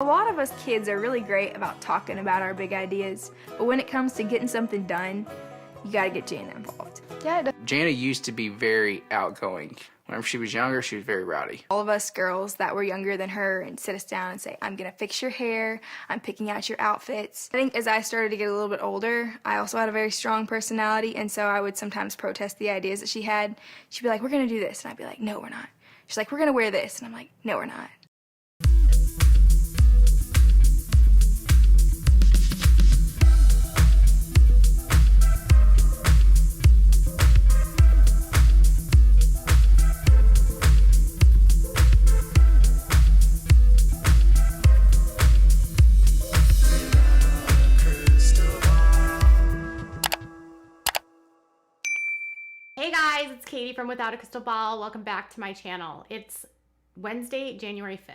A lot of us kids are really great about talking about our big ideas, but when it comes to getting something done, you gotta get Jana involved. Yeah, Jana used to be very outgoing. Whenever she was younger, she was very rowdy. all of us girls that were younger than her and sit us down and say, I'm gonna fix your hair, I'm picking out your outfits. I think as I started to get a little bit older, I also had a very strong personality, and so I would sometimes protest the ideas that she had. She'd be like, we're gonna do this, and I'd be like, no, we're not. She's like, we're gonna wear this, and I'm like, no, we're not. Hey guys, it's Katie from Without a Crystal Ball. Welcome back to my channel. It's Wednesday, January 5th,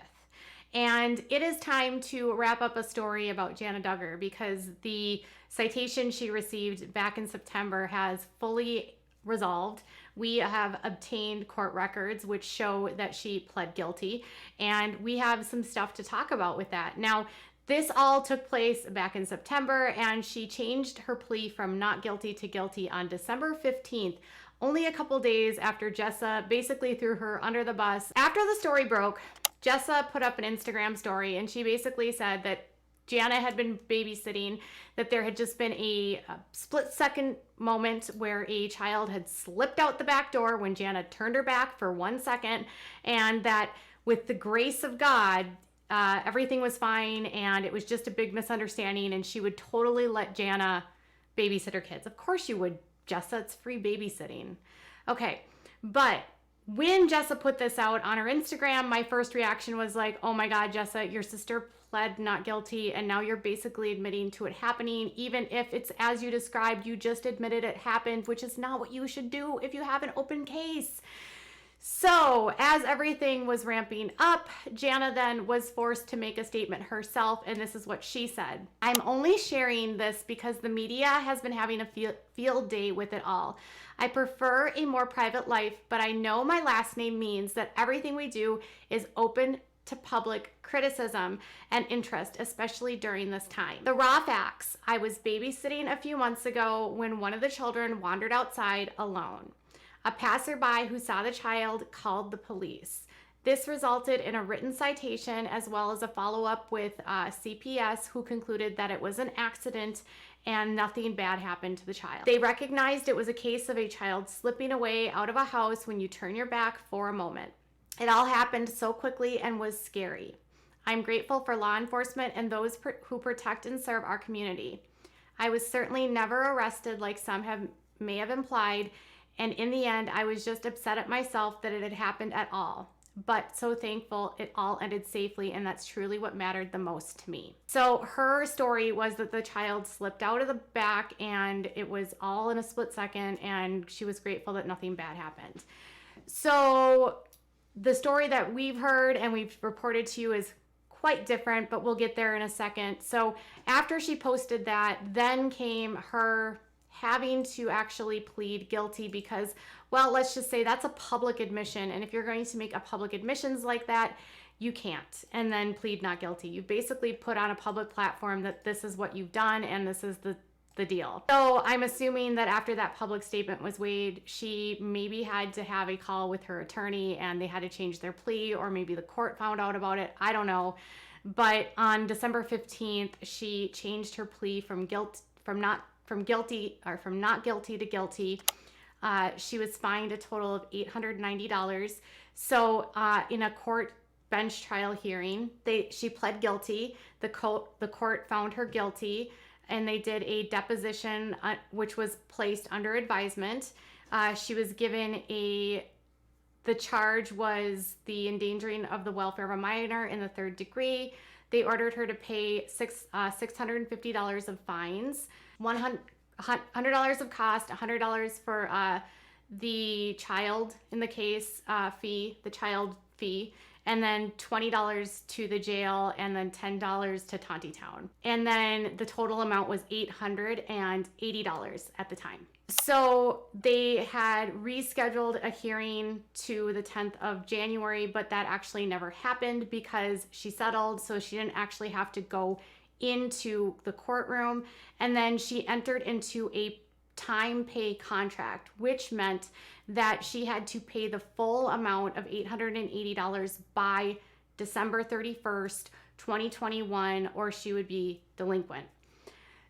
and it is time to wrap up a story about Jana Duggar because the citation she received back in September has fully resolved. We have obtained court records which show that she pled guilty, and we have some stuff to talk about with that. Now, this all took place back in September, and she changed her plea from not guilty to guilty on December 15th, only a couple days after Jessa basically threw her under the bus. After the story broke, Jessa put up an Instagram story, and she basically said that Jana had been babysitting, that there had just been a split-second moment where a child had slipped out the back door when Jana turned her back for 1 second, and that with the grace of God, everything was fine, and it was just a big misunderstanding, and she would totally let Jana babysit her kids. Of course you would, Jessa. It's free babysitting. Okay, but when Jessa put this out on her Instagram, my first reaction was like, oh my God, Jessa, your sister pled not guilty, and now you're basically admitting to it happening. Even if it's as you described, you just admitted it happened, which is not what you should do if you have an open case. So as everything was ramping up, Jana then was forced to make a statement herself, and this is what she said. I'm only sharing this because the media has been having a field day with it all. I prefer a more private life, but I know my last name means that everything we do is open to public criticism and interest, especially during this time. The raw facts: I was babysitting a few months ago when one of the children wandered outside alone. A passerby who saw the child called the police. This resulted in a written citation as well as a follow-up with CPS, who concluded that it was an accident and nothing bad happened to the child. They recognized it was a case of a child slipping away out of a house when you turn your back for a moment. It all happened so quickly and was scary. I'm grateful for law enforcement and those who protect and serve our community. I was certainly never arrested like some may have implied, and in the end, I was just upset at myself that it had happened at all. But so thankful it all ended safely, and that's truly what mattered the most to me. So her story was that the child slipped out of the back, and it was all in a split second, and she was grateful that nothing bad happened. So the story that we've heard and we've reported to you is quite different, but we'll get there in a second. So after she posted that, then came her having to actually plead guilty because, well, let's just say that's a public admission. And if you're going to make a public admissions like that, you can't and then plead not guilty. You basically put on a public platform that this is what you've done and this is the deal. So I'm assuming that after that public statement was made, she maybe had to have a call with her attorney and they had to change their plea, or maybe the court found out about it. I don't know. But on December 15th, she changed her plea from not guilty to guilty. She was fined a total of $890. So in a court bench trial hearing, she pled guilty. The court found her guilty, and they did a deposition which was placed under advisement. She was given the charge was the endangering of the welfare of a minor in the 3rd degree. They ordered her to pay $650 of fines, $100 of cost, $100 for the child in the case the child fee, and then $20 to the jail, and then $10 to Tontitown. And then the total amount was $880 at the time. So they had rescheduled a hearing to the 10th of January, but that actually never happened because she settled, so she didn't actually have to go into the courtroom. And then she entered into a time pay contract, which meant that she had to pay the full amount of $880 by December 31st, 2021, or she would be delinquent.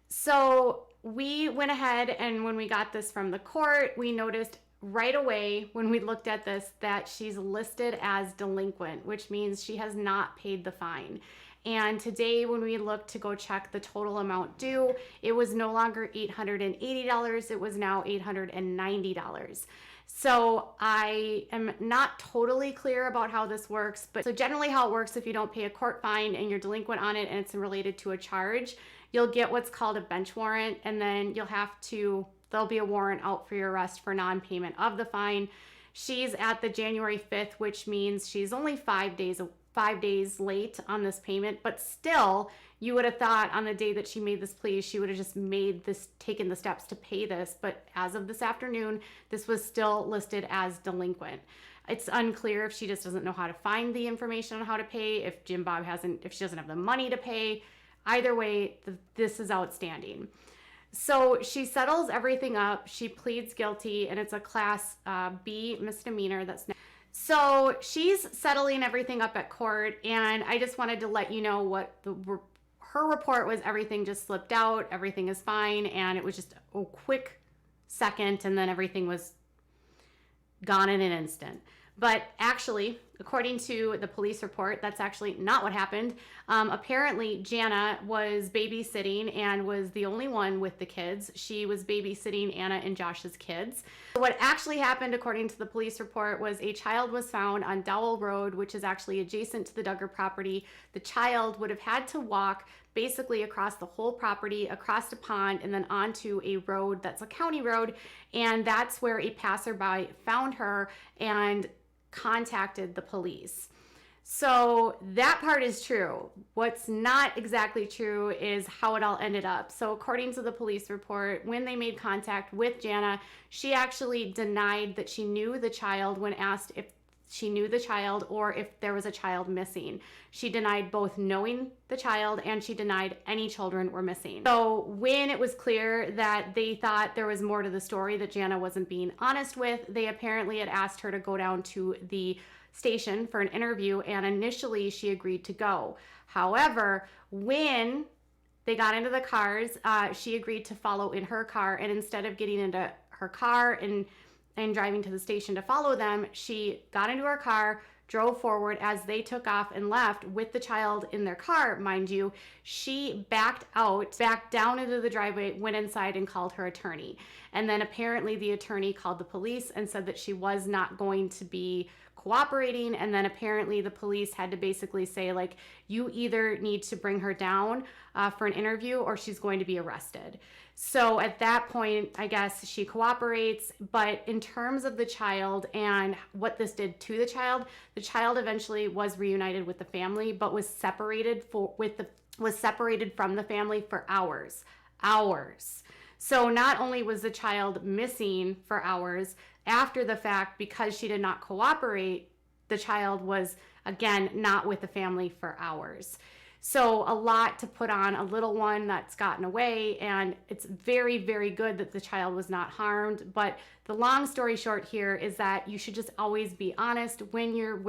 So we went ahead, and when we got this from the court, we noticed right away when we looked at this that she's listed as delinquent, which means she has not paid the fine. And today when we looked to go check the total amount due, it was no longer $880, it was now $890. So I am not totally clear about how this works, but so generally how it works, if you don't pay a court fine and you're delinquent on it and it's related to a charge, you'll get what's called a bench warrant, and then there'll be a warrant out for your arrest for non-payment of the fine. She's at the January 5th, which means she's only 5 days late on this payment, but still, you would have thought on the day that she made this plea, she would have just taken the steps to pay this. But as of this afternoon, this was still listed as delinquent. It's unclear if she just doesn't know how to find the information on how to pay, if she doesn't have the money to pay. Either way, this is outstanding. So she settles everything up. She pleads guilty, and it's a class B misdemeanor. So she's settling everything up at court, and I just wanted to let you know what her report was. Everything just slipped out. Everything is fine, and it was just a quick second, and then everything was gone in an instant. But actually, according to the police report, that's actually not what happened. Apparently, Jana was babysitting and was the only one with the kids. She was babysitting Anna and Josh's kids. What actually happened, according to the police report, was a child was found on Dowell Road, which is actually adjacent to the Duggar property. The child would have had to walk basically across the whole property, across a pond, and then onto a road that's a county road. And that's where a passerby found her and contacted the police. So that part is true. What's not exactly true is how it all ended up. So according to the police report, when they made contact with Jana, she actually denied that she knew the child when asked if she knew the child or if there was a child missing. She denied both knowing the child, and she denied any children were missing. So when it was clear that they thought there was more to the story that Jana wasn't being honest with, they apparently had asked her to go down to the station for an interview, and initially she agreed to go. However, when they got into the cars, she agreed to follow in her car, and instead of getting into her car and driving to the station to follow them, she got into her car, drove forward. As they took off and left with the child in their car, mind you, she backed down into the driveway, went inside and called her attorney. And then apparently the attorney called the police and said that she was not going to be cooperating. And then apparently the police had to basically say, like, you either need to bring her down for an interview or she's going to be arrested. So at that point, I guess she cooperates. But in terms of the child and what this did to the child eventually was reunited with the family, but was separated from the family for hours. So not only was the child missing for hours, after the fact, because she did not cooperate, the child was again not with the family for hours. So a lot to put on a little one that's gotten away, and it's very, very good that the child was not harmed. But the long story short here is that you should just always be honest when you're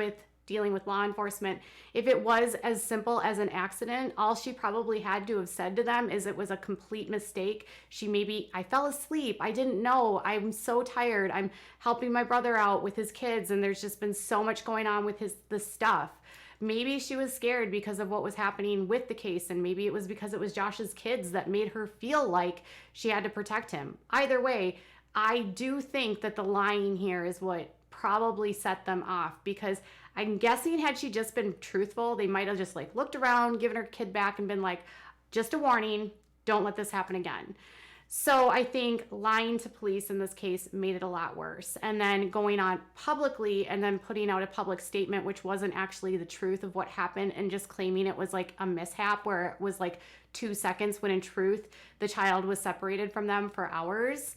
dealing with law enforcement. If it was as simple as an accident, all she probably had to have said to them is it was a complete mistake. I fell asleep. I didn't know. I'm so tired. I'm helping my brother out with his kids, and there's just been so much going on with the stuff. Maybe she was scared because of what was happening with the case, and maybe it was because it was Josh's kids that made her feel like she had to protect him. Either way, I do think that the lying here is what probably set them off, because I'm guessing had she just been truthful, they might have just looked around, given her kid back and been like, just a warning, don't let this happen again. So I think lying to police in this case made it a lot worse. And then going on publicly and then putting out a public statement, which wasn't actually the truth of what happened, and just claiming it was like a mishap where it was like 2 seconds when in truth the child was separated from them for hours.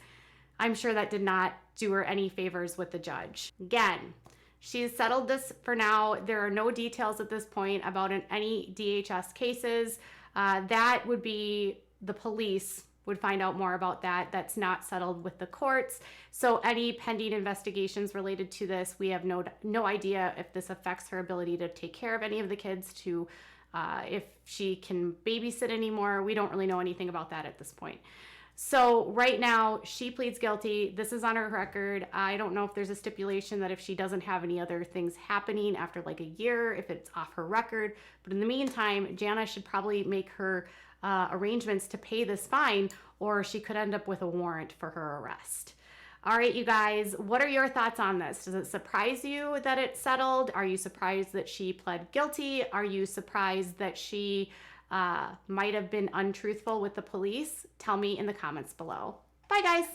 I'm sure that did not do her any favors with the judge. Again, she's settled this for now. There are no details at this point about any DHS cases. That would be the police would find out more about that. That's not settled with the courts. So any pending investigations related to this, we have no idea if this affects her ability to take care of any of the kids, to if she can babysit anymore. We don't really know anything about that at this point. So right now she pleads guilty. This is on her record. I don't know if there's a stipulation that if she doesn't have any other things happening after like a year, if it's off her record. But in the meantime, Jana should probably make her arrangements to pay this fine, or she could end up with a warrant for her arrest. All right, you guys, what are your thoughts on this? Does it surprise you that it's settled? Are you surprised that she pled guilty? Are you surprised that she might have been untruthful with the police? Tell me in the comments below. Bye, guys.